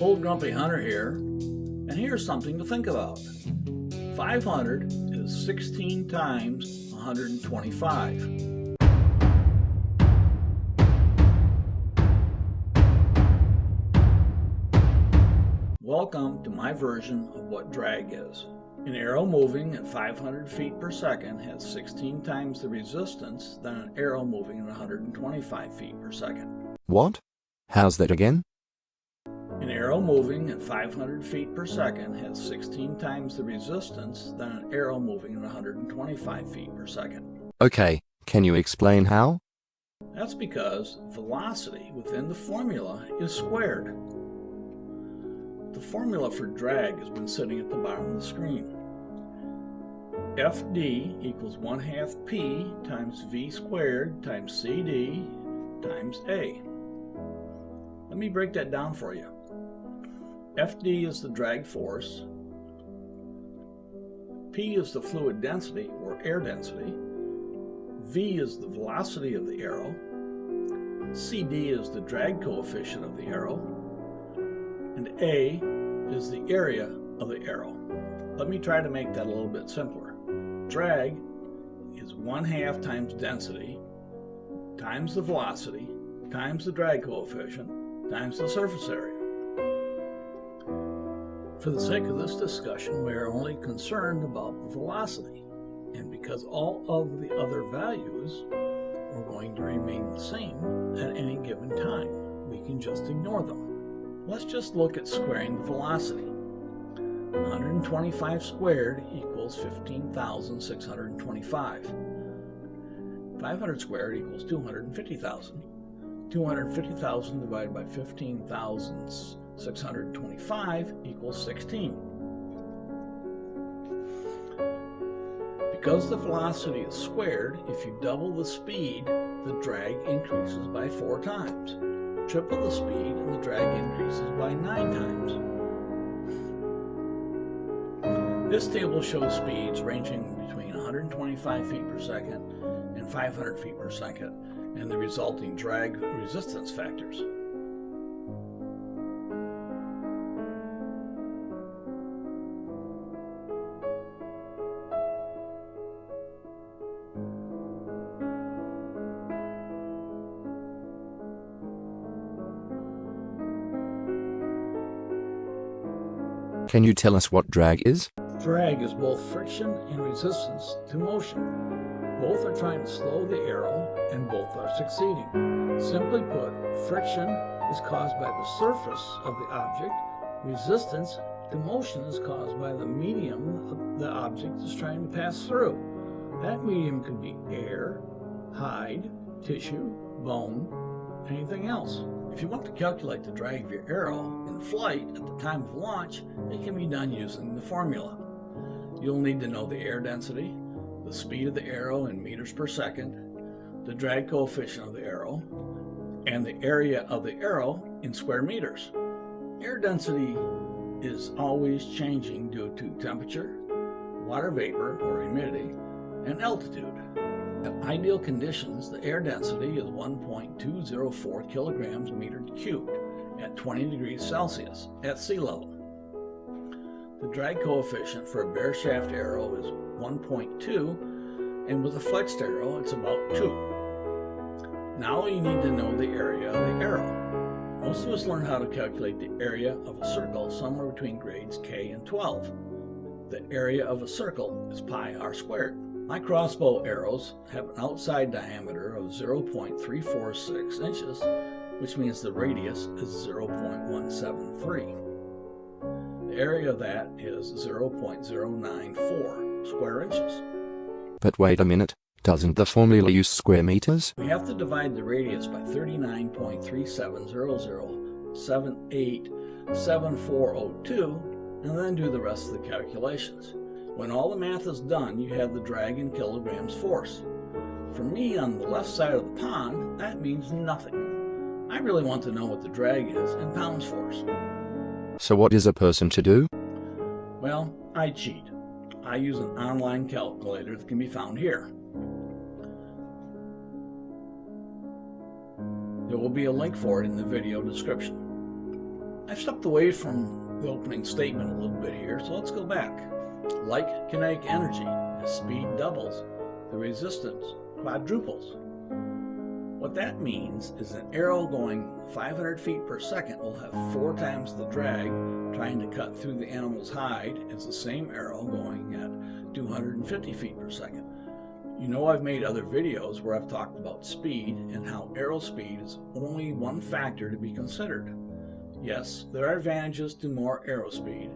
Old Grumpy Hunter here, and here's something to think about. 500 is 16 times 125. Welcome to my version of what drag is. An arrow moving at 500 feet per second has 16 times the resistance than an arrow moving at 125 feet per second. What? How's that again? An arrow moving at 500 feet per second has 16 times the resistance than an arrow moving at 125 feet per second. Okay, can you explain how? That's because velocity within the formula is squared. The formula for drag has been sitting at the bottom of the screen. FD equals 1/2 P times V squared times CD times A. Let me break that down for you. FD is the drag force, P is the fluid density or air density, V is the velocity of the arrow, CD is the drag coefficient of the arrow, and A is the area of the arrow. Let me try to make that a little bit simpler. Drag is 1/2 times density times the velocity times the drag coefficient times the surface area. For the sake of this discussion, we are only concerned about the velocity, and because all of the other values are going to remain the same at any given time, we can just ignore them. Let's just look at squaring the velocity. 125 squared equals 15,625. 500 squared equals 250,000. 250,000 divided by 15,625 equals 16. Because the velocity is squared, if you double the speed, the drag increases by 4 times. Triple the speed and the drag increases by 9 times. This table shows speeds ranging between 125 feet per second and 500 feet per second and the resulting drag resistance factors. Can you tell us what drag is? Drag is both friction and resistance to motion. Both are trying to slow the arrow, and both are succeeding. Simply put, friction is caused by the surface of the object. Resistance to motion is caused by the medium the object is trying to pass through. That medium could be air, hide, tissue, bone, anything else. If you want to calculate the drag of your arrow in flight at the time of launch, it can be done using the formula. You'll need to know the air density, the speed of the arrow in meters per second, the drag coefficient of the arrow, and the area of the arrow in square meters. Air density is always changing due to temperature, water vapor or humidity, and altitude. At ideal conditions, the air density is 1.204 kilograms meter cubed at 20 degrees Celsius at sea level. The drag coefficient for a bare shaft arrow is 1.2, and with a flexed arrow, it's about 2. Now you need to know the area of the arrow. Most of us learn how to calculate the area of a circle somewhere between grades K and 12. The area of a circle is pi r squared. My crossbow arrows have an outside diameter of 0.346 inches, which means the radius is 0.173. The area of that is 0.094 square inches. But wait a minute, doesn't the formula use square meters? We have to divide the radius by 39.3700787402 and then do the rest of the calculations. When all the math is done, you have the drag in kilograms force. For me, on the left side of the pond, that means nothing. I really want to know what the drag is in pounds force. So what is a person to do? Well, I cheat. I use an online calculator that can be found here. There will be a link for it in the video description. I've stepped away from the opening statement a little bit here, so let's go back. Like kinetic energy, as speed doubles, the resistance quadruples. What that means is an arrow going 500 feet per second will have 4 times the drag trying to cut through the animal's hide as the same arrow going at 250 feet per second. You know, I've made other videos where I've talked about speed and how arrow speed is only one factor to be considered. Yes, there are advantages to more arrow speed,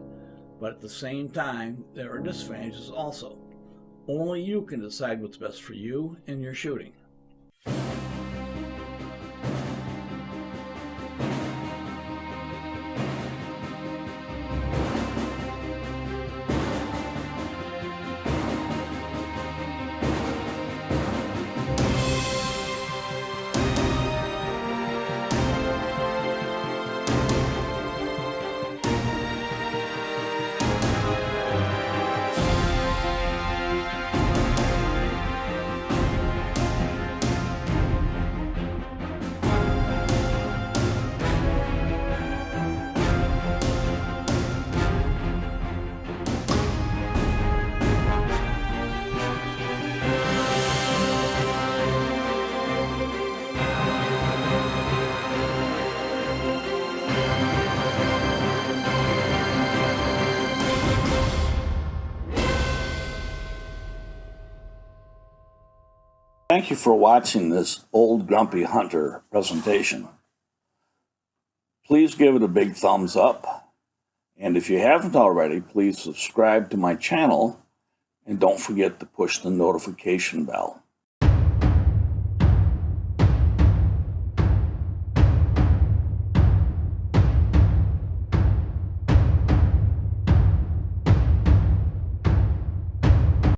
but at the same time, there are disadvantages also. Only you can decide what's best for you and your shooting. Thank you for watching this Old Grumpy Hunter presentation. Please give it a big thumbs up. And if you haven't already, please subscribe to my channel and don't forget to push the notification bell.